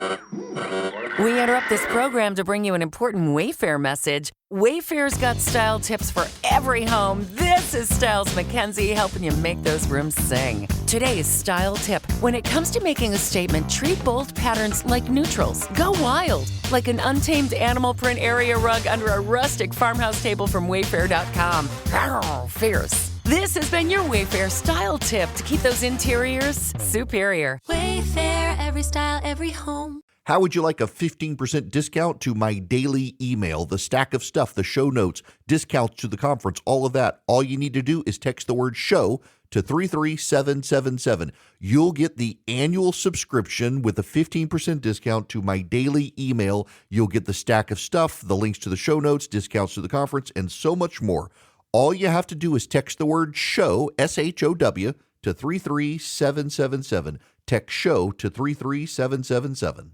We interrupt this program to bring you an important Wayfair message. Wayfair's got style tips for every home. This is Styles McKenzie helping you make those rooms sing. Today's style tip. When it comes to making a statement, treat bold patterns like neutrals. Go wild, like an untamed animal print area rug under a rustic farmhouse table from Wayfair.com. Arr, fierce. This has been your Wayfair style tip to keep those interiors superior. Wayfair, every style, every home. How would you like a 15% discount to my daily email, the stack of stuff, the show notes, discounts to the conference, all of that? All you need to do is text the word show to 33777. You'll get the annual subscription with a 15% discount to my daily email. You'll get the stack of stuff, the links to the show notes, discounts to the conference, and so much more. All you have to do is text the word show, S-H-O-W, to 33777. Text show to 33777.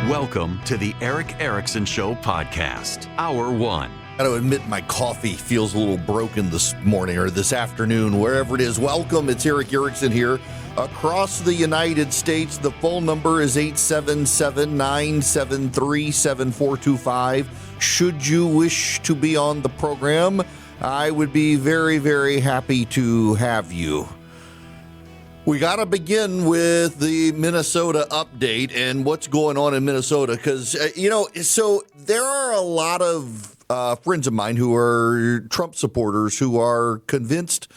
Welcome to the Eric Erickson Show podcast, Hour 1. I gotta admit my coffee feels a little broken this morning or this afternoon, wherever it is. Welcome, it's Eric Erickson here. Across the United States, the phone number is 877-973-7425. Should you wish to be on the program, I would be very, very happy to have you. We got to begin with the Minnesota update and what's going on in Minnesota because, so there are a lot of friends of mine who are Trump supporters who are convinced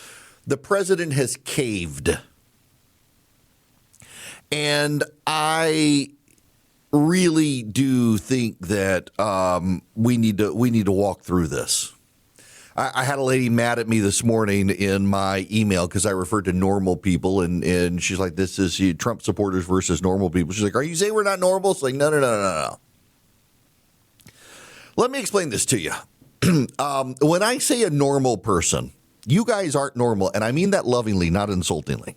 the president has caved. And I really do think that we need to walk through this. I had a lady mad at me this morning in my email because I referred to normal people, and she's like, this is Trump supporters versus normal people. She's like, are you saying we're not normal? It's like, no. Let me explain this to you. When I say a normal person, you guys aren't normal, and I mean that lovingly, not insultingly.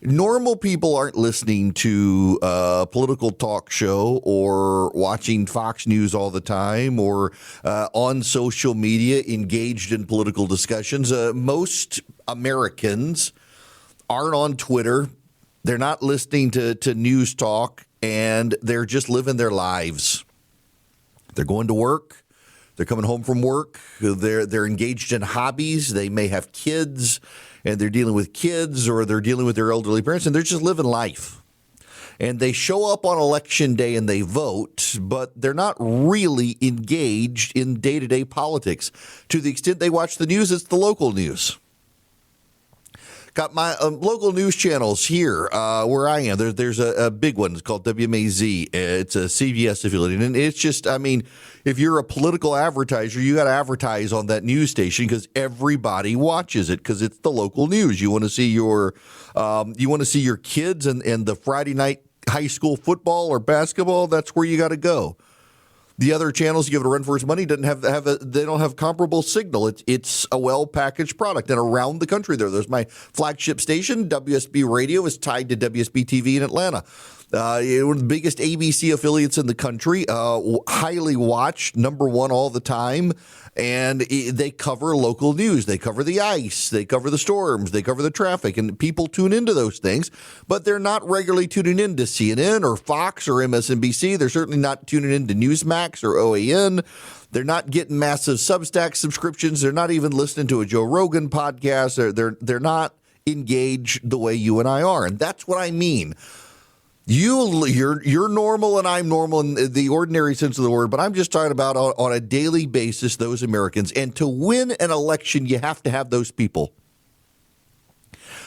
Normal people aren't listening to a political talk show or watching Fox News all the time or on social media engaged in political discussions. Most Americans aren't on Twitter. They're not listening to news talk, and they're just living their lives. They're going to work. They're coming home from work. They're engaged in hobbies. They may have kids, and they're dealing with kids, or they're dealing with their elderly parents, and they're just living life. And they show up on election day and they vote, but they're not really engaged in day-to-day politics. To the extent they watch the news, it's the local news. Got my local news channels here where I am. There's a big one. It's called WMAZ. It's a CBS affiliate. And it's just, if you're a political advertiser, you got to advertise on that news station because everybody watches it because it's the local news. You want to see your kids and the Friday night high school football or basketball. That's where you got to go. The other channels you give it a run for its money they don't have comparable signal. It's a well-packaged product. And around the country there's my flagship station, WSB Radio, is tied to WSB TV in Atlanta. One of the biggest ABC affiliates in the country, highly watched, number one all the time. And they cover local news. They cover the ice. They cover the storms. They cover the traffic. And people tune into those things. But they're not regularly tuning in to CNN or Fox or MSNBC. They're certainly not tuning in to Newsmax or OAN. They're not getting massive Substack subscriptions. They're not even listening to a Joe Rogan podcast. They're not engaged the way you and I are. And that's what I mean. You're normal and I'm normal in the ordinary sense of the word, but I'm just talking about on a daily basis, those Americans. And to win an election, you have to have those people.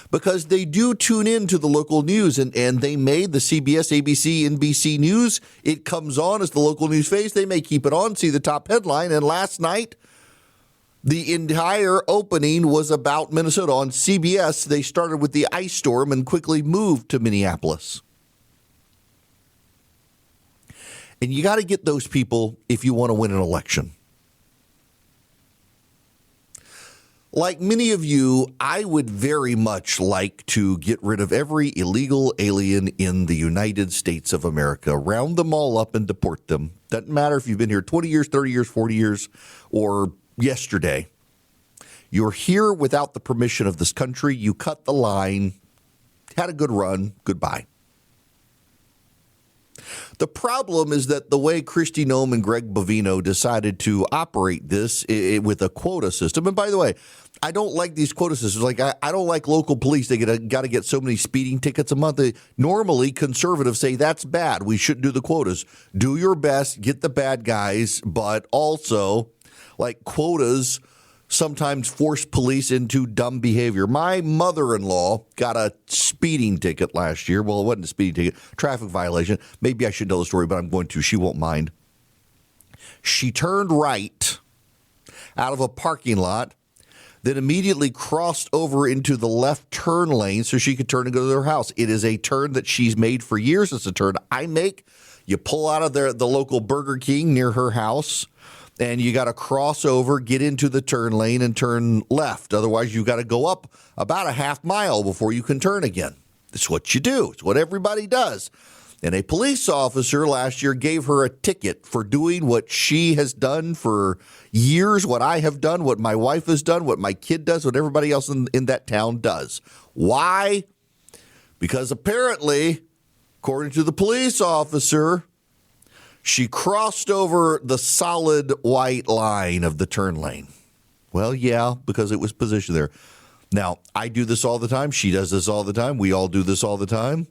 Because they do tune in to the local news, and they may, the CBS, ABC, NBC News, it comes on as the local news face. They may keep it on, see the top headline. And last night, the entire opening was about Minnesota. On CBS, they started with the ice storm and quickly moved to Minneapolis. And you got to get those people if you want to win an election. Like many of you, I would very much like to get rid of every illegal alien in the United States of America, round them all up and deport them. Doesn't matter if you've been here 20 years, 30 years, 40 years, or yesterday. You're here without the permission of this country. You cut the line. Had a good run. Goodbye. The problem is that the way Kristi Noem and Greg Bovino decided to operate this with a quota system, and by the way, I don't like these quota systems. Like I don't like local police. They got to get so many speeding tickets a month. Normally, conservatives say that's bad. We shouldn't do the quotas. Do your best, get the bad guys, but also, like, quotas sometimes force police into dumb behavior. My mother-in-law got a speeding ticket last year. Well, it wasn't a speeding ticket, traffic violation. Maybe I should tell the story, but I'm going to. She won't mind. She turned right out of a parking lot, then immediately crossed over into the left turn lane so she could turn and go to her house. It is a turn that she's made for years. It's a turn I make. You pull out of the local Burger King near her house, and you got to cross over, get into the turn lane, and turn left. Otherwise, you got to go up about a half mile before you can turn again. It's what you do. It's what everybody does. And a police officer last year gave her a ticket for doing what she has done for years, what I have done, what my wife has done, what my kid does, what everybody else in that town does. Why? Because apparently, according to the police officer, she crossed over the solid white line of the turn lane. Well, yeah, because it was positioned there. Now, I do this all the time. She does this all the time. We all do this all the time.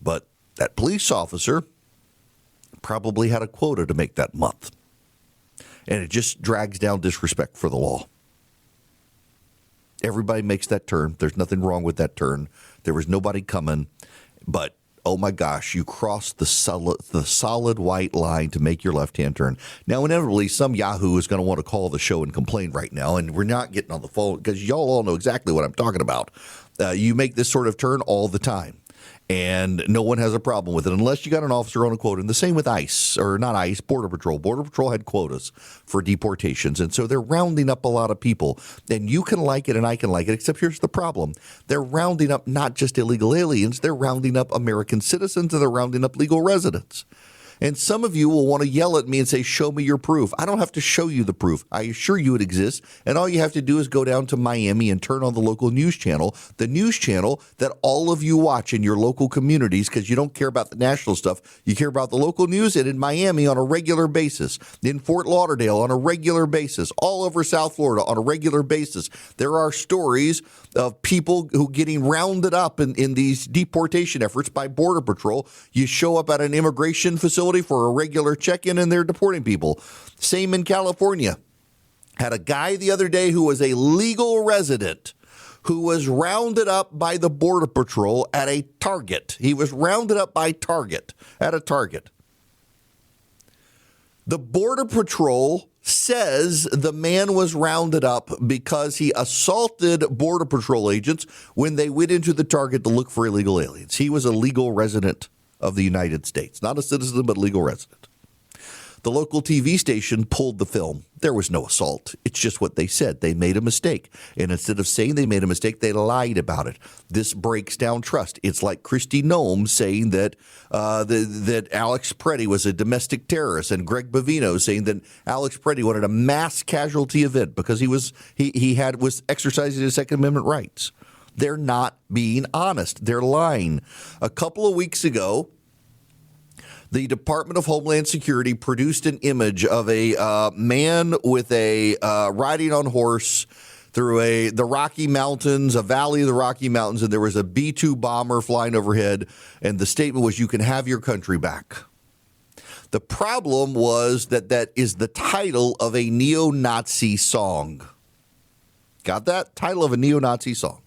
But that police officer probably had a quota to make that month. And it just drags down disrespect for the law. Everybody makes that turn. There's nothing wrong with that turn. There was nobody coming. But oh my gosh, you crossed the solid white line to make your left-hand turn. Now, inevitably, some yahoo is going to want to call the show and complain right now, and we're not getting on the phone because y'all all know exactly what I'm talking about. You make this sort of turn all the time, and no one has a problem with it unless you got an officer on a quota. And the same with ICE, or not ICE, Border Patrol. Border Patrol had quotas for deportations, and so they're rounding up a lot of people. And you can like it and I can like it, except here's the problem. They're rounding up not just illegal aliens, they're rounding up American citizens, and they're rounding up legal residents. And some of you will want to yell at me and say, show me your proof. I don't have to show you the proof. I assure you it exists. And all you have to do is go down to Miami and turn on the local news channel, the news channel that all of you watch in your local communities because you don't care about the national stuff. You care about the local news, and in Miami on a regular basis, in Fort Lauderdale on a regular basis, all over South Florida on a regular basis. There are stories of people who getting rounded up in these deportation efforts by Border Patrol. You show up at an immigration facility for a regular check-in and they're deporting people. Same in California. Had a guy the other day who was a legal resident who was rounded up by the Border Patrol at a Target. He was rounded up by Target at a Target. The Border Patrol says the man was rounded up because he assaulted Border Patrol agents when they went into the Target to look for illegal aliens. He was a legal resident of the United States, not a citizen, but legal resident. The local TV station pulled the film. There was no assault. It's just what they said. They made a mistake. And instead of saying they made a mistake, they lied about it. This breaks down trust. It's like Kristi Noem saying that that Alex Preddy was a domestic terrorist, and Greg Bovino saying that Alex Preddy wanted a mass casualty event because he was exercising his Second Amendment rights. They're not being honest. They're lying. A couple of weeks ago, the Department of Homeland Security produced an image of a man with a riding on horse through the Rocky Mountains, a valley of the Rocky Mountains, and there was a B-2 bomber flying overhead, and the statement was, "You can have your country back." The problem was that is the title of a neo-Nazi song. Got that? Title of a neo-Nazi song.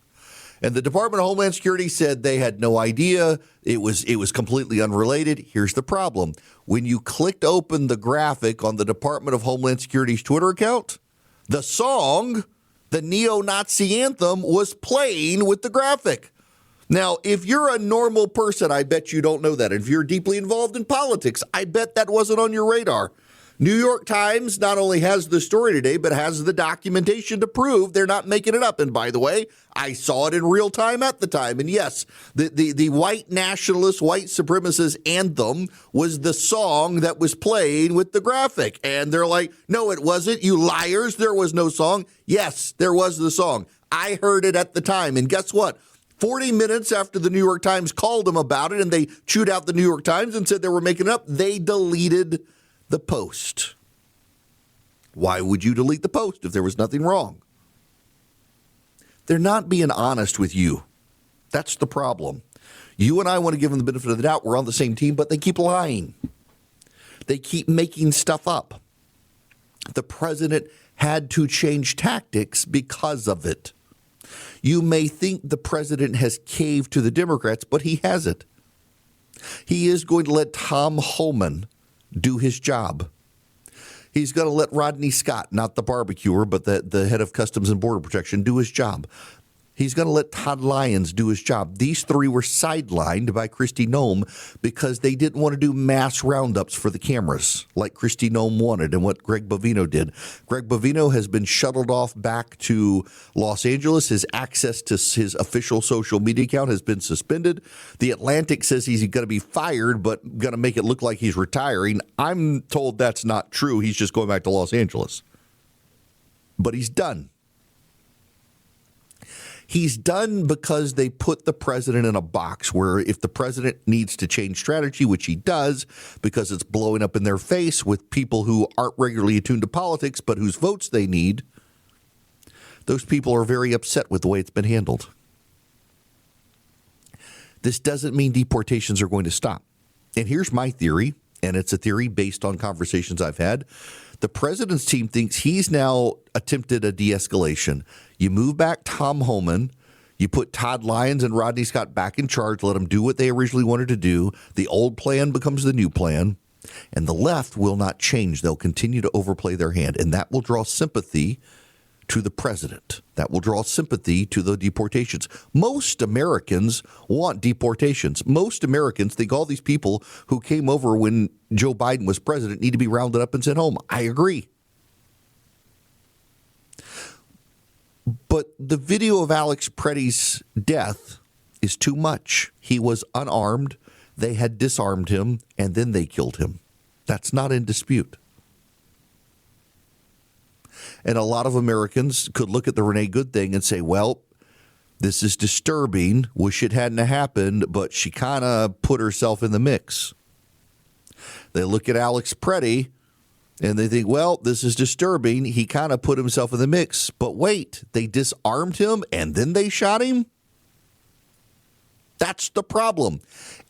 And the Department of Homeland Security said they had no idea. It was completely unrelated. Here's the problem. When you clicked open the graphic on the Department of Homeland Security's Twitter account, the song, the neo-Nazi anthem, was playing with the graphic. Now, if you're a normal person, I bet you don't know that. If you're deeply involved in politics, I bet that wasn't on your radar. New York Times not only has the story today, but has the documentation to prove they're not making it up. And by the way, I saw it in real time at the time. And yes, the white nationalist, white supremacist anthem was the song that was played with the graphic. And they're like, no, it wasn't. You liars. There was no song. Yes, there was the song. I heard it at the time. And guess what? 40 minutes after the New York Times called them about it and they chewed out the New York Times and said they were making it up, they deleted the post. Why would you delete the post if there was nothing wrong? They're not being honest with you. That's the problem. You and I want to give them the benefit of the doubt. We're on the same team, but they keep lying. They keep making stuff up. The president had to change tactics because of it. You may think the president has caved to the Democrats, but he hasn't. He is going to let Tom Homan do his job. He's going to let Rodney Scott, not the barbecuer, but the head of Customs and Border Protection, do his job. He's going to let Todd Lyons do his job. These three were sidelined by Kristi Noem because they didn't want to do mass roundups for the cameras like Kristi Noem wanted and what Greg Bovino did. Greg Bovino has been shuttled off back to Los Angeles. His access to his official social media account has been suspended. The Atlantic says he's going to be fired but going to make it look like he's retiring. I'm told that's not true. He's just going back to Los Angeles. But he's done. He's done because they put the president in a box where if the president needs to change strategy, which he does because it's blowing up in their face with people who aren't regularly attuned to politics but whose votes they need, those people are very upset with the way it's been handled. This doesn't mean deportations are going to stop. And here's my theory, and it's a theory based on conversations I've had. The president's team thinks he's now attempted a de-escalation. You move back Tom Homan, you put Todd Lyons and Rodney Scott back in charge, let them do what they originally wanted to do. The old plan becomes the new plan, and the left will not change. They'll continue to overplay their hand, and that will draw sympathy to the president. That will draw sympathy to the deportations. Most Americans want deportations. Most Americans think all these people who came over when Joe Biden was president need to be rounded up and sent home. I agree. But the video of Alex Preddy's death is too much. He was unarmed. They had disarmed him, and then they killed him. That's not in dispute. And a lot of Americans could look at the Renee Good thing and say, well, this is disturbing. Wish it hadn't happened, but she kind of put herself in the mix. They look at Alex Preddy and they think, well, this is disturbing. He kind of put himself in the mix. But wait, they disarmed him and then they shot him? That's the problem.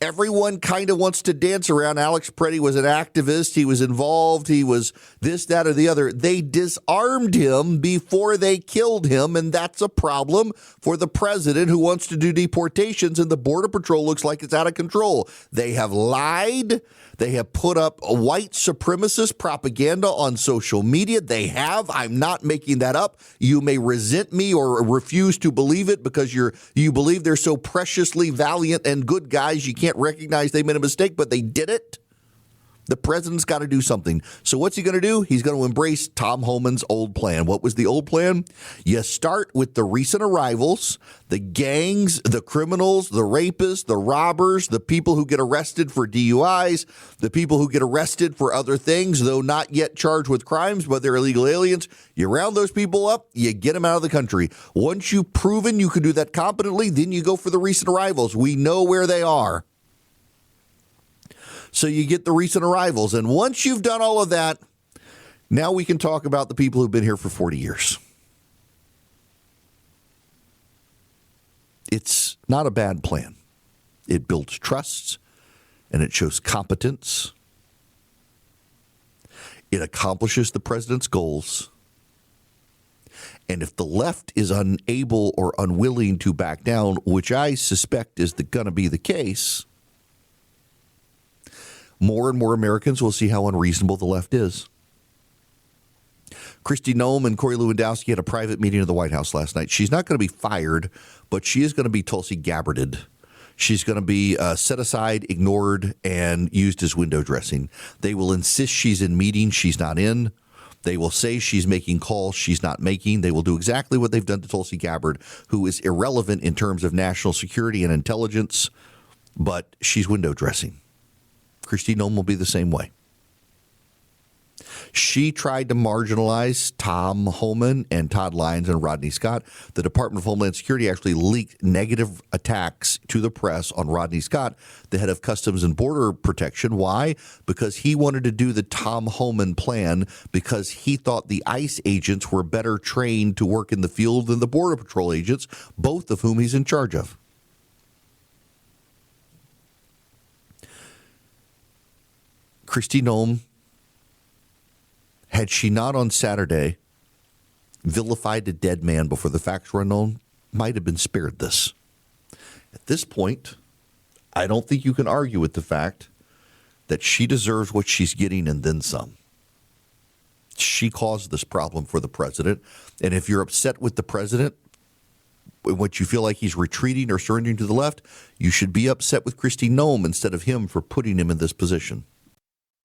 Everyone kind of wants to dance around. Alex Preddy was an activist. He was involved. He was this, that, or the other. They disarmed him before they killed him, and that's a problem for the president who wants to do deportations, and the Border Patrol looks like it's out of control. They have lied. They have put up a white supremacist propaganda on social media. They have. I'm not making that up. You may resent me or refuse to believe it because you believe they're so preciously valiant and good guys you can't recognize they made a mistake, but they did it. The president's got to do something. So what's he going to do? He's going to embrace Tom Homan's old plan. What was the old plan? You start with the recent arrivals, the gangs, the criminals, the rapists, the robbers, the people who get arrested for DUIs, the people who get arrested for other things, though not yet charged with crimes, but they're illegal aliens. You round those people up, you get them out of the country. Once you've proven you can do that competently, then you go for the recent arrivals. We know where they are. So you get the recent arrivals. And once you've done all of that, now we can talk about the people who've been here for 40 years. It's not a bad plan. It builds trust and it shows competence. It accomplishes the president's goals. And if the left is unable or unwilling to back down, which I suspect is going to be the case, more and more Americans will see how unreasonable the left is. Kristi Noem and Corey Lewandowski had a private meeting at the White House last night. She's not going to be fired, but she is going to be Tulsi Gabbarded. She's going to be set aside, ignored, and used as window dressing. They will insist she's in meetings she's not in. They will say she's making calls she's not making. They will do exactly what they've done to Tulsi Gabbard, who is irrelevant in terms of national security and intelligence, but she's window dressing. Kristi Noem will be the same way. She tried to marginalize Tom Homan and Todd Lyons and Rodney Scott. The Department of Homeland Security actually leaked negative attacks to the press on Rodney Scott, the head of Customs and Border Protection. Why? Because he wanted to do the Tom Homan plan because he thought the ICE agents were better trained to work in the field than the Border Patrol agents, both of whom he's in charge of. Kristi Noem, had she not on Saturday vilified a dead man before the facts were unknown, might have been spared this. At this point, I don't think you can argue with the fact that she deserves what she's getting and then some. She caused this problem for the president. And if you're upset with the president, what you feel like he's retreating or surrendering to the left, you should be upset with Kristi Noem instead of him for putting him in this position.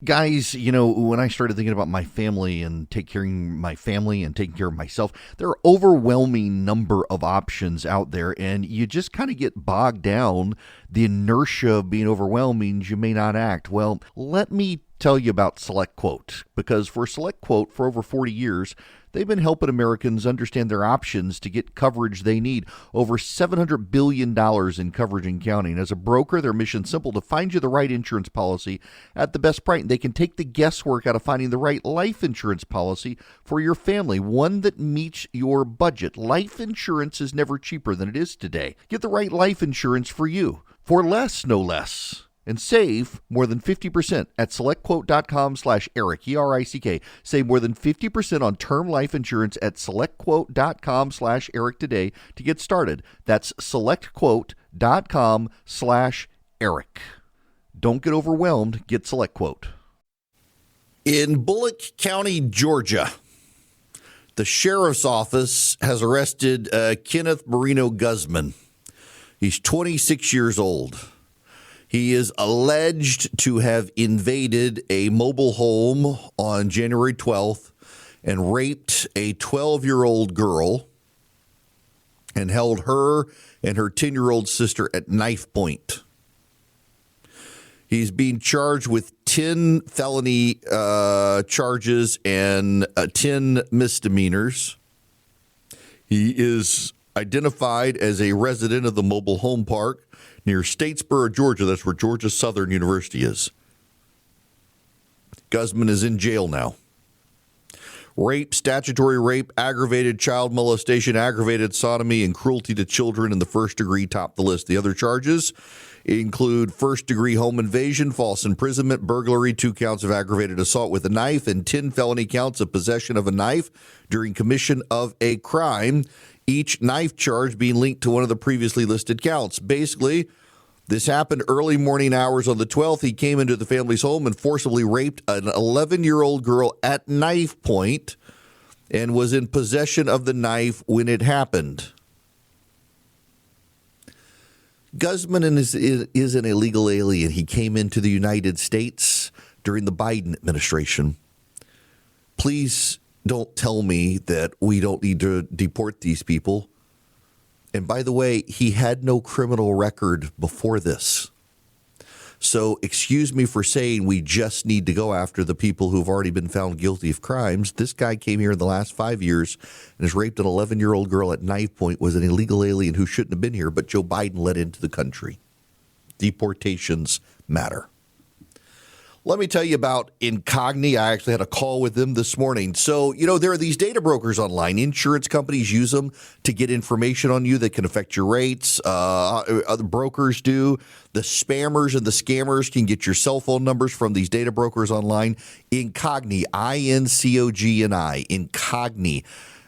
Guys, you know, when I started thinking about my family and taking care of myself, there are overwhelming number of options out there, and you just kind of get bogged down. The inertia of being overwhelmed means you may not act. Well, let me tell you about SelectQuote, because for SelectQuote, for over 40 years, they've been helping Americans understand their options to get coverage they need. Over $700 billion in coverage and counting. As a broker, their mission's simple: to find you the right insurance policy at the best price. They can take the guesswork out of finding the right life insurance policy for your family, one that meets your budget. Life insurance is never cheaper than it is today. Get the right life insurance for you, for less, no less. And save more than 50% at SelectQuote.com/Eric, E-R-I-C-K. Save more than 50% on term life insurance at SelectQuote.com/Eric today to get started. That's SelectQuote.com/Eric. Don't get overwhelmed. Get SelectQuote. In Bullock County, Georgia, the sheriff's office has arrested Kenneth Marino Guzman. He's 26 years old. He is alleged to have invaded a mobile home on January 12th and raped a 12-year-old girl and held her and her 10-year-old sister at knife point. He's being charged with 10 felony charges and 10 misdemeanors. He is identified as a resident of the mobile home park near Statesboro, Georgia. That's where Georgia Southern University is. Guzman is in jail now. Rape, statutory rape, aggravated child molestation, aggravated sodomy, and cruelty to children in the first degree top the list. The other charges include first-degree home invasion, false imprisonment, burglary, 2 counts of aggravated assault with a knife, and 10 felony counts of possession of a knife during commission of a crime, each knife charge being linked to one of the previously listed counts. Basically, this happened early morning hours on the 12th. He came into the family's home and forcibly raped an 11-year-old girl at knife point and was in possession of the knife when it happened. Guzman is an illegal alien. He came into the United States during the Biden administration. Please don't tell me that we don't need to deport these people. And by the way, he had no criminal record before this. So excuse me for saying we just need to go after the people who've already been found guilty of crimes. This guy came here in the last 5 years and has raped an 11-year-old girl at knife point, was an illegal alien who shouldn't have been here, but Joe Biden let into the country. Deportations matter. Let me tell you about Incogni. I actually had a call with them this morning. So, you know, there are these data brokers online. Insurance companies use them to get information on you that can affect your rates. Other brokers do. The spammers and the scammers can get your cell phone numbers from these data brokers online. Incogni, I-N-C-O-G-N-I, Incogni.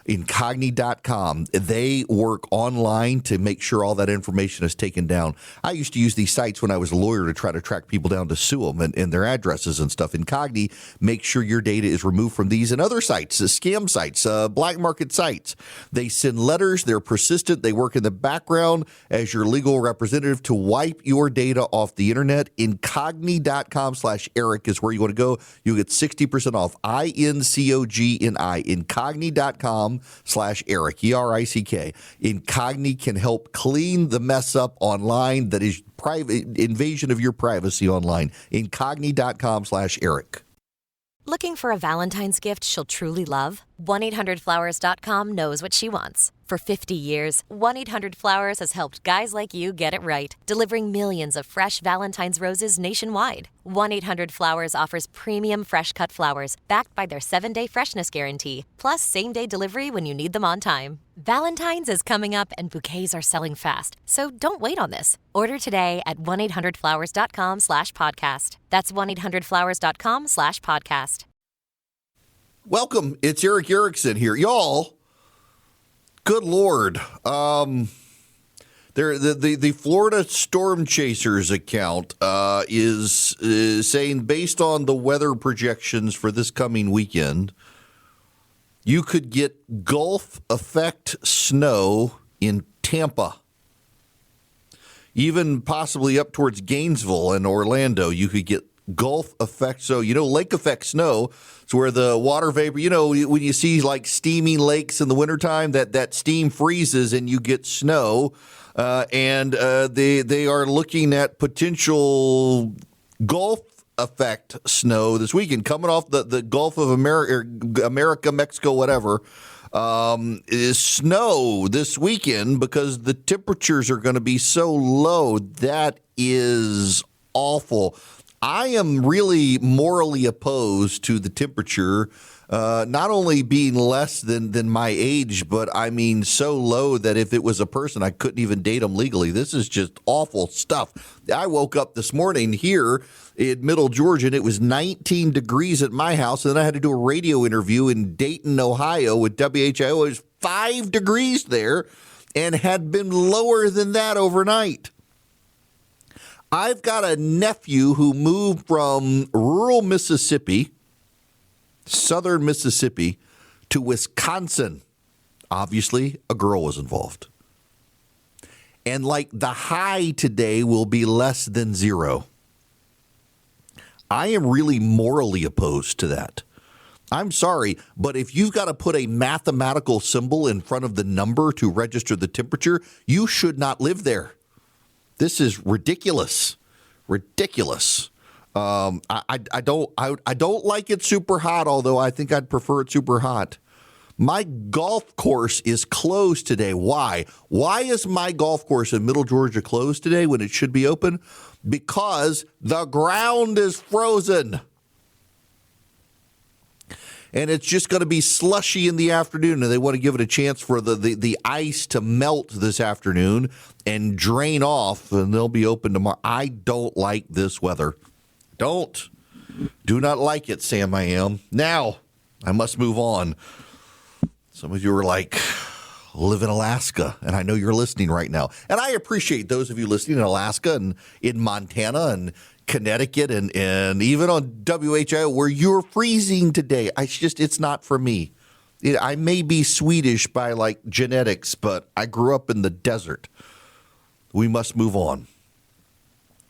Incogni.com. They work online to make sure all that information is taken down. I used to use these sites when I was a lawyer to try to track people down to sue them and their addresses and stuff. Incogni makes sure your data is removed from these and other sites, scam sites, black market sites. They send letters. They're persistent. They work in the background as your legal representative to wipe your data off the internet. Incogni.com/Eric is where you want to go. You get 60% off. INCOGNI. Incogni.com/Eric, ERICK. Incogni can help clean the mess up online that is private invasion of your privacy online. Incogni.com/Eric. Looking for a Valentine's gift she'll truly love? 1-800-Flowers.com knows what she wants. For 50 years, 1-800-Flowers has helped guys like you get it right, delivering millions of fresh Valentine's roses nationwide. 1-800-Flowers offers premium fresh-cut flowers backed by their 7-day freshness guarantee, plus same-day delivery when you need them on time. Valentine's is coming up and bouquets are selling fast, so don't wait on this. Order today at 1-800-Flowers.com/podcast. That's 1-800-Flowers.com/podcast. Welcome. It's Eric Erickson here. Y'all, good Lord. The Florida Storm Chasers account is saying, based on the weather projections for this coming weekend, you could get Gulf effect snow in Tampa. Even possibly up towards Gainesville and Orlando, you could get Gulf effect. So, lake effect snow. It's where the water vapor, when you see like steaming lakes in the wintertime, that steam freezes and you get snow. And they are looking at potential Gulf effect snow this weekend, coming off the Gulf of America, Mexico, whatever. Is snow this weekend because the temperatures are going to be so low. That is awful. I am really morally opposed to the temperature, not only being less than my age, but I mean so low that if it was a person, I couldn't even date them legally. This is just awful stuff. I woke up this morning here in Middle Georgia, and it was 19 degrees at my house, and then I had to do a radio interview in Dayton, Ohio with WHIO. It was 5 degrees there and had been lower than that overnight. I've got a nephew who moved from rural Mississippi, southern Mississippi, to Wisconsin. Obviously, a girl was involved. And like the high today will be less than 0. I am really morally opposed to that. I'm sorry, but if you've got to put a mathematical symbol in front of the number to register the temperature, you should not live there. This is ridiculous. Ridiculous. I don't like it super hot, although I think I'd prefer it super hot. My golf course is closed today. Why? Why is my golf course in Middle Georgia closed today when it should be open? Because the ground is frozen. And it's just going to be slushy in the afternoon, and they want to give it a chance for the ice to melt this afternoon and drain off, and they'll be open tomorrow. I don't like this weather. Do not like it, Sam. I am. Now, I must move on. Some of you are like, live in Alaska, and I know you're listening right now. And I appreciate those of you listening in Alaska and in Montana and Connecticut and even on WHIO where you're freezing today. It's not for me. I may be Swedish by like genetics, but I grew up in the desert. We must move on.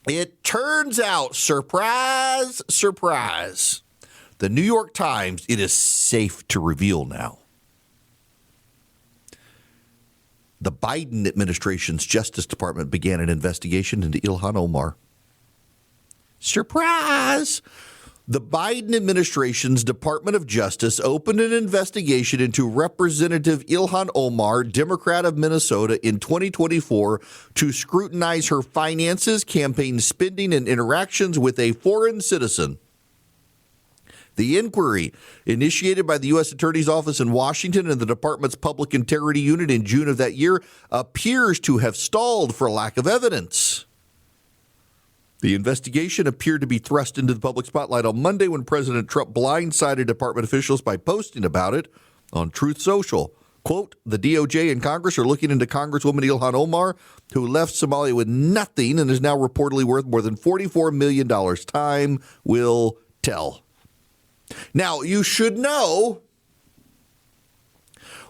It turns out, surprise, surprise, the New York Times, it is safe to reveal now. The Biden administration's Justice Department began an investigation into Illhan Omar. Surprise! The Biden administration's Department of Justice opened an investigation into Representative Illhan Omar, Democrat of Minnesota, in 2024 to scrutinize her finances, campaign spending, and interactions with a foreign citizen. The inquiry, initiated by the U.S. Attorney's Office in Washington and the department's Public Integrity Unit in June of that year, appears to have stalled for lack of evidence. The investigation appeared to be thrust into the public spotlight on Monday when President Trump blindsided department officials by posting about it on Truth Social. Quote, the DOJ and Congress are looking into Congresswoman Illhan Omar, who left Somalia with nothing and is now reportedly worth more than $44 million. Time will tell. Now, you should know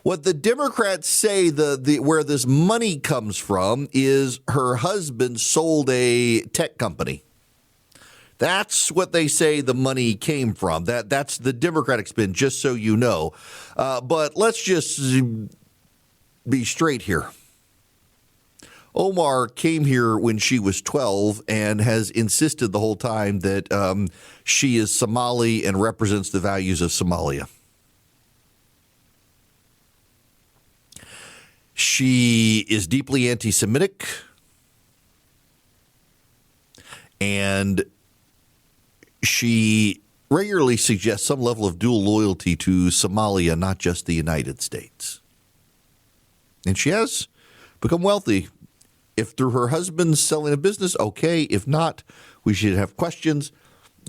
what the Democrats say where this money comes from is her husband sold a tech company. That's what they say the money came from. That's the Democratic spin, just so you know. But let's just be straight here. Omar came here when she was 12 and has insisted the whole time that she is Somali and represents the values of Somalia. She is deeply anti-Semitic, and she regularly suggests some level of dual loyalty to Somalia, not just the United States. And she has become wealthy. If through her husband selling a business, okay. If not, we should have questions.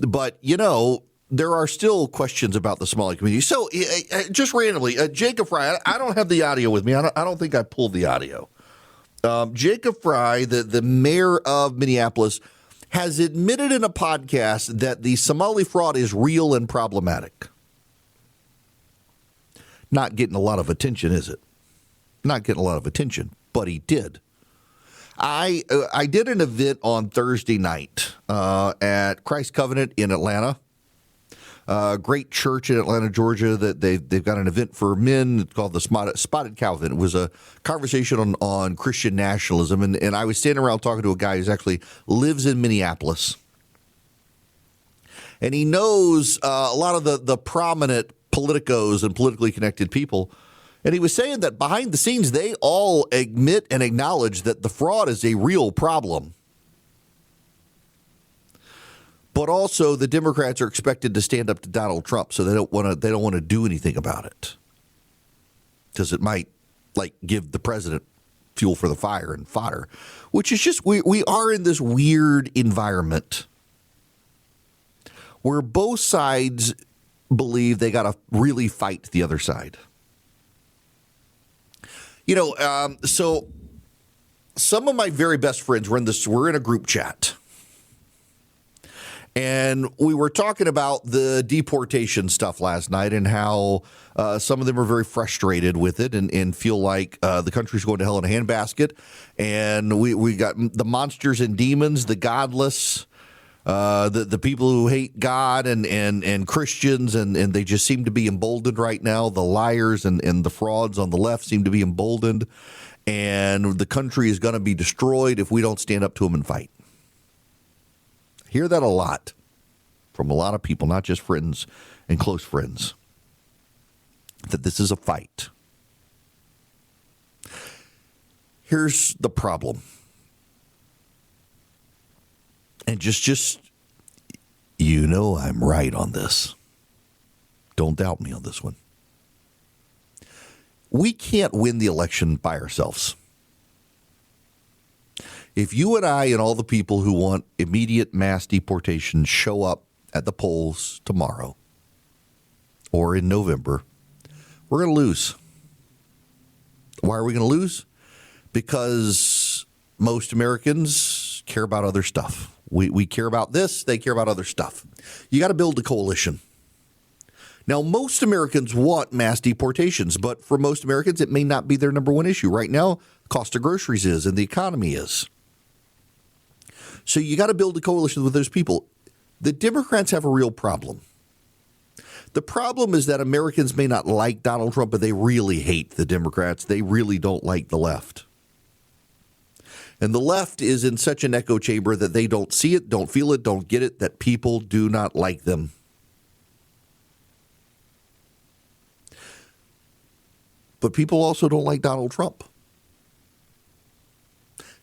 But, you know, there are still questions about the Somali community. So just randomly, Jacob Fry, I don't have the audio with me. I don't think I pulled the audio. Jacob Fry, the mayor of Minneapolis, has admitted in a podcast that the Somali fraud is real and problematic. Not getting a lot of attention, is it? Not getting a lot of attention, but he did. I did an event on Thursday night at Christ Covenant in Atlanta. Great church in Atlanta, Georgia, that they've got an event for men called the Spotted Cow event. It was a conversation on Christian nationalism, and I was standing around talking to a guy who actually lives in Minneapolis. And he knows a lot of the prominent politicos and politically connected people. And he was saying that behind the scenes, they all admit and acknowledge that the fraud is a real problem. But also, the Democrats are expected to stand up to Donald Trump, so they don't want to do anything about it, because it might give the president fuel for the fire and fodder, which is just we are in this weird environment where both sides believe they got to really fight the other side. You know, so some of my very best friends were in a group chat. And we were talking about the deportation stuff last night and how some of them are very frustrated with it and feel like the country's going to hell in a handbasket. And we got the monsters and demons, the godless, the people who hate God and Christians, and they just seem to be emboldened right now. The liars and the frauds on the left seem to be emboldened. And the country is going to be destroyed if we don't stand up to them and fight. Hear that a lot from a lot of people, not just friends and close friends, that this is a fight. Here's the problem. And just you know I'm right on this. Don't doubt me on this one. We can't win the election by ourselves. If you and I and all the people who want immediate mass deportation show up at the polls tomorrow or in November, we're going to lose. Why are we going to lose? Because most Americans care about other stuff. We care about this. They care about other stuff. You got to build a coalition. Now, most Americans want mass deportations, but for most Americans, it may not be their number one issue. Right now, the cost of groceries is and the economy is. So you got to build a coalition with those people. The Democrats have a real problem. The problem is that Americans may not like Donald Trump, but they really hate the Democrats. They really don't like the left. And the left is in such an echo chamber that they don't see it, don't feel it, don't get it, that people do not like them. But people also don't like Donald Trump.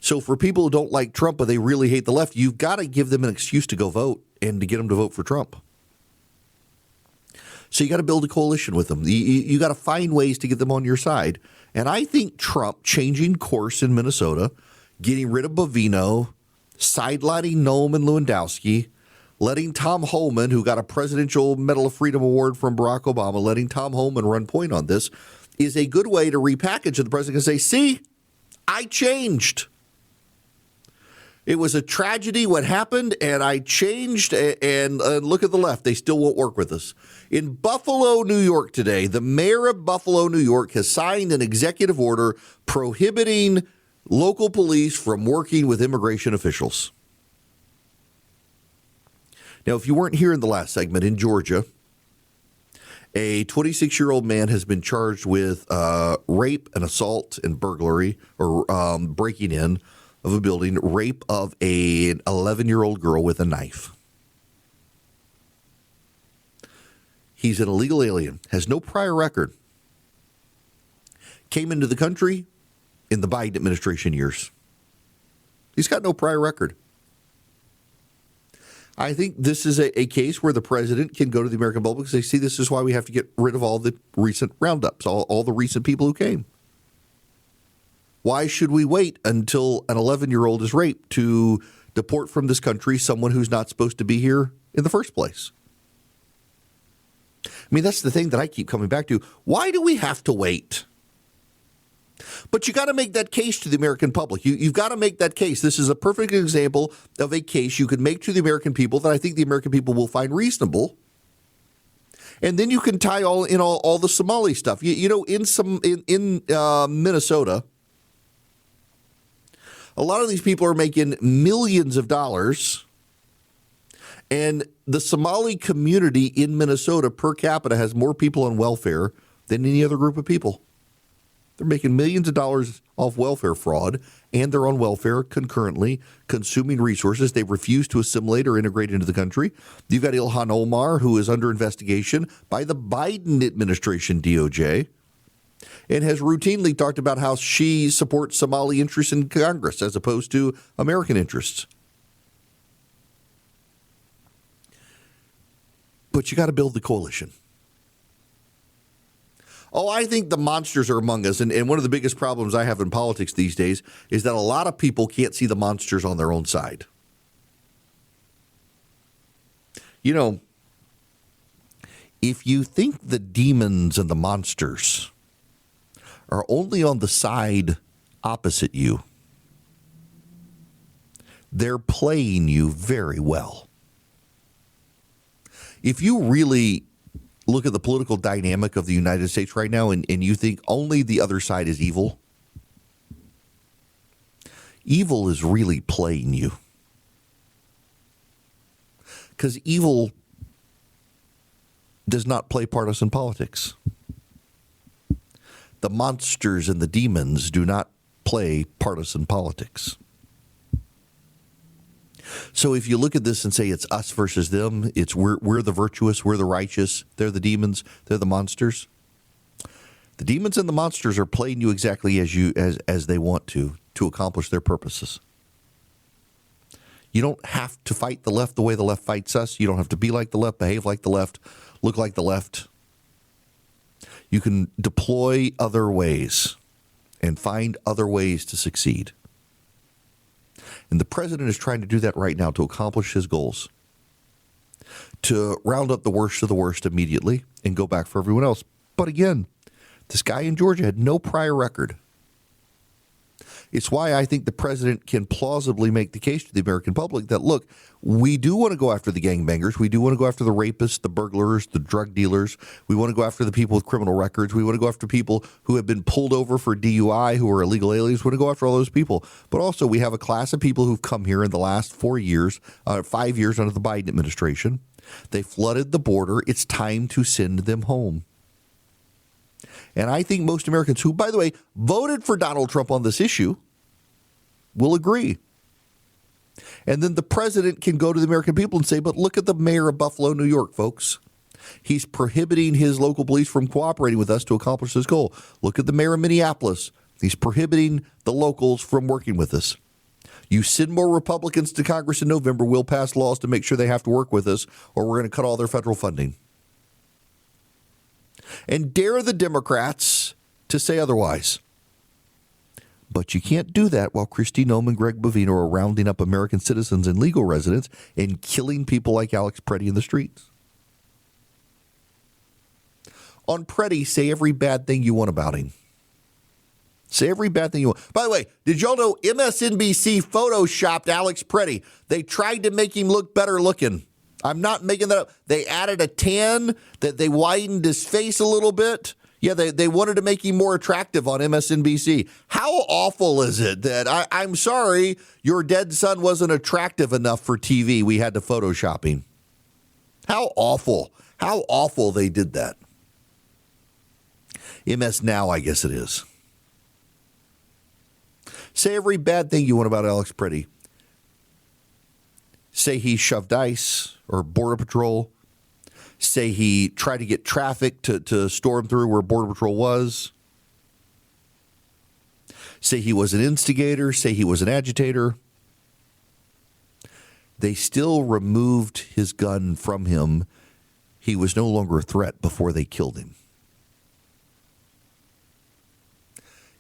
So for people who don't like Trump, but they really hate the left, you've got to give them an excuse to go vote and to get them to vote for Trump. So you got to build a coalition with them. You got to find ways to get them on your side. And I think Trump changing course in Minnesota, getting rid of Bovino, sidelining Noam and Lewandowski, letting Tom Homan, who got a Presidential Medal of Freedom Award from Barack Obama, letting Tom Homan run point on this, is a good way to repackage it. The president can say, see, I changed. It was a tragedy what happened, and I changed, and look at the left. They still won't work with us. In Buffalo, New York today, the mayor of Buffalo, New York has signed an executive order prohibiting local police from working with immigration officials. Now, if you weren't here in the last segment, in Georgia, a 26-year-old man has been charged with rape and assault and burglary, or breaking in of a building, rape of an 11-year-old girl with a knife. He's an illegal alien, has no prior record. Came into the country in the Biden administration years. He's got no prior record. I think this is a case where the president can go to the American public and say, see, this is why we have to get rid of all the recent roundups, all the recent people who came. Why should we wait until an 11-year-old is raped to deport from this country someone who's not supposed to be here in the first place? I mean, that's the thing that I keep coming back to. Why do we have to wait? But you got to make that case to the American public. You've got to make that case. This is a perfect example of a case you could make to the American people that I think the American people will find reasonable. And then you can tie all the Somali stuff. In Minnesota, a lot of these people are making millions of dollars, and the Somali community in Minnesota per capita has more people on welfare than any other group of people. They're making millions of dollars off welfare fraud, and they're on welfare concurrently, consuming resources. They refuse to assimilate or integrate into the country. You've got Illhan Omar, who is under investigation by the Biden administration DOJ, and has routinely talked about how she supports Somali interests in Congress as opposed to American interests. But you got to build the coalition. Oh, I think the monsters are among us. And one of the biggest problems I have in politics these days is that a lot of people can't see the monsters on their own side. You know, if you think the demons and the monsters are only on the side opposite you, they're playing you very well. If you really look at the political dynamic of the United States right now and you think only the other side is evil, evil is really playing you. Because evil does not play partisan politics. The monsters and the demons do not play partisan politics. So if you look at this and say it's us versus them, it's we're the virtuous, we're the righteous, they're the demons, they're the monsters. The demons and the monsters are playing you exactly as they want to accomplish their purposes. You don't have to fight the left the way the left fights us. You don't have to be like the left, behave like the left, look like the left. You can deploy other ways and find other ways to succeed. And the president is trying to do that right now to accomplish his goals, to round up the worst of the worst immediately and go back for everyone else. But again, this guy in Georgia had no prior record. It's why I think the president can plausibly make the case to the American public that, look, we do want to go after the gangbangers. We do want to go after the rapists, the burglars, the drug dealers. We want to go after the people with criminal records. We want to go after people who have been pulled over for DUI, who are illegal aliens. We want to go after all those people. But also we have a class of people who've come here in the last 5 years under the Biden administration. They flooded the border. It's time to send them home. And I think most Americans who, by the way, voted for Donald Trump on this issue will agree. And then the president can go to the American people and say, but look at the mayor of Buffalo, New York, folks. He's prohibiting his local police from cooperating with us to accomplish this goal. Look at the mayor of Minneapolis. He's prohibiting the locals from working with us. You send more Republicans to Congress in November, we'll pass laws to make sure they have to work with us, or we're going to cut all their federal funding. And dare the Democrats to say otherwise. But you can't do that while Kristi Noem and Greg Bovino are rounding up American citizens and legal residents and killing people like Alex Preddy in the streets. on Preddy, say every bad thing you want about him. Say every bad thing you want. By the way, did y'all know MSNBC photoshopped Alex Preddy? They tried to make him look better looking. I'm not making that up. They added a tan, that they widened his face a little bit. Yeah, they wanted to make him more attractive on MSNBC. How awful is it that I'm sorry, your dead son wasn't attractive enough for TV. We had to Photoshop him. How awful. How awful they did that. MS Now, I guess it is. Say every bad thing you want about Alex Preddy. Say he shoved ICE or Border Patrol. Say he tried to get traffic to storm through where Border Patrol was. Say he was an instigator. Say he was an agitator. They still removed his gun from him. He was no longer a threat before they killed him.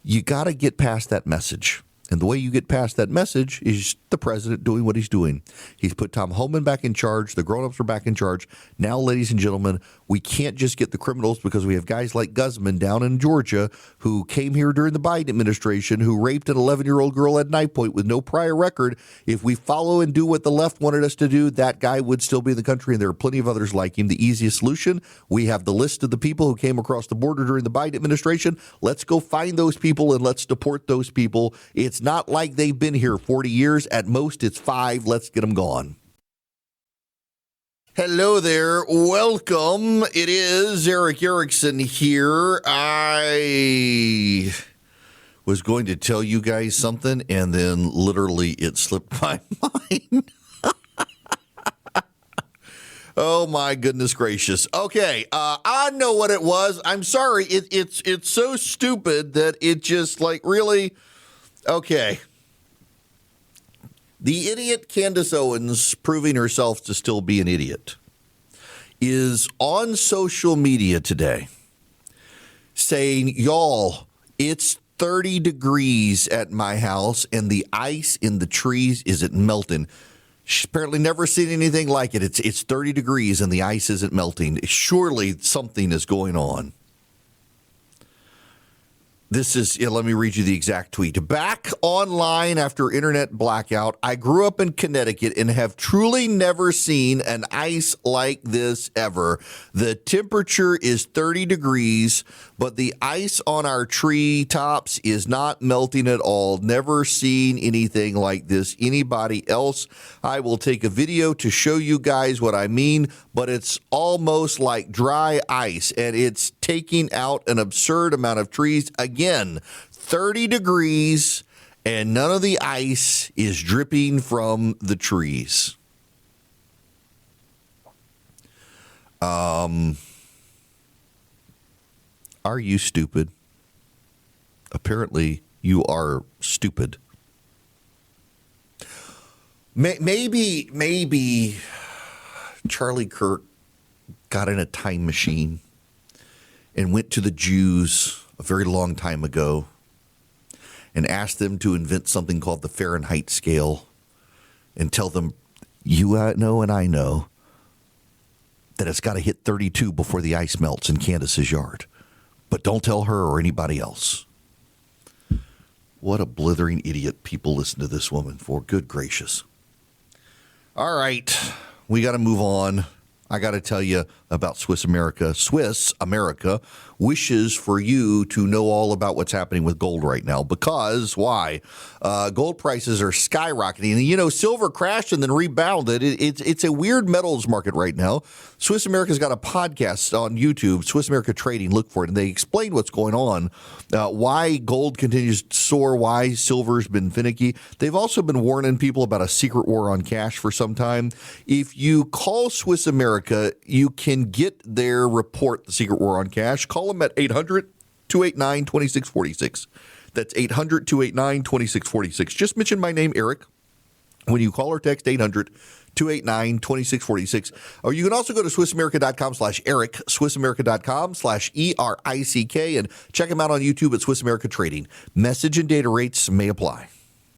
You got to get past that message. And the way you get past that message is the president doing what he's doing. He's put Tom Homan back in charge. The grown-ups are back in charge. Now, ladies and gentlemen, we can't just get the criminals because we have guys like Guzman down in Georgia who came here during the Biden administration, who raped an 11-year-old girl at Night Point with no prior record. If we follow and do what the left wanted us to do, that guy would still be in the country, and there are plenty of others like him. The easiest solution, we have the list of the people who came across the border during the Biden administration. Let's go find those people and let's deport those people. It's not like they've been here 40 years. At most, it's 5. Let's get them gone. Hello there. Welcome. It is Eric Erickson here. I was going to tell you guys something, and then literally it slipped my mind. Oh, my goodness gracious. Okay, I know what it was. I'm sorry. It's so stupid that it just, like, really... Okay. The idiot Candace Owens, proving herself to still be an idiot, is on social media today saying, y'all, it's 30 degrees at my house and the ice in the trees isn't melting. She's apparently never seen anything like it. It's 30 degrees and the ice isn't melting. Surely something is going on. This is, let me read you the exact tweet. Back online after internet blackout, I grew up in Connecticut and have truly never seen an ice like this ever. The temperature is 30 degrees, but the ice on our tree tops is not melting at all. Never seen anything like this. Anybody else? I will take a video to show you guys what I mean, but it's almost like dry ice, and it's taking out an absurd amount of trees. Again, 30 degrees, and none of the ice is dripping from the trees. Are you stupid? Apparently, you are stupid. Maybe Charlie Kirk got in a time machine and went to the Jews a very long time ago and asked them to invent something called the Fahrenheit scale and tell them, you know and I know that it's got to hit 32 before the ice melts in Candace's yard. But don't tell her or anybody else. What a blithering idiot people listen to this woman for. Good gracious. All right, we got to move on. I got to tell you about Swiss America. Swiss America wishes for you to know all about what's happening with gold right now. Because, why? Gold prices are skyrocketing. And, you know, silver crashed and then rebounded. It's a weird metals market right now. Swiss America's got a podcast on YouTube, Swiss America Trading. Look for it. And they explain what's going on, why gold continues to soar, why silver's been finicky. They've also been warning people about a secret war on cash for some time. If you call Swiss America, you can get their report, The Secret War on Cash. Call them at 800-289-2646. That's 800-289-2646. Just mention my name, Eric, when you call or text 800-289-2646. Or you can also go to SwissAmerica.com/Eric, SwissAmerica.com/ERICK, and check them out on YouTube at Swiss America Trading. Message and data rates may apply.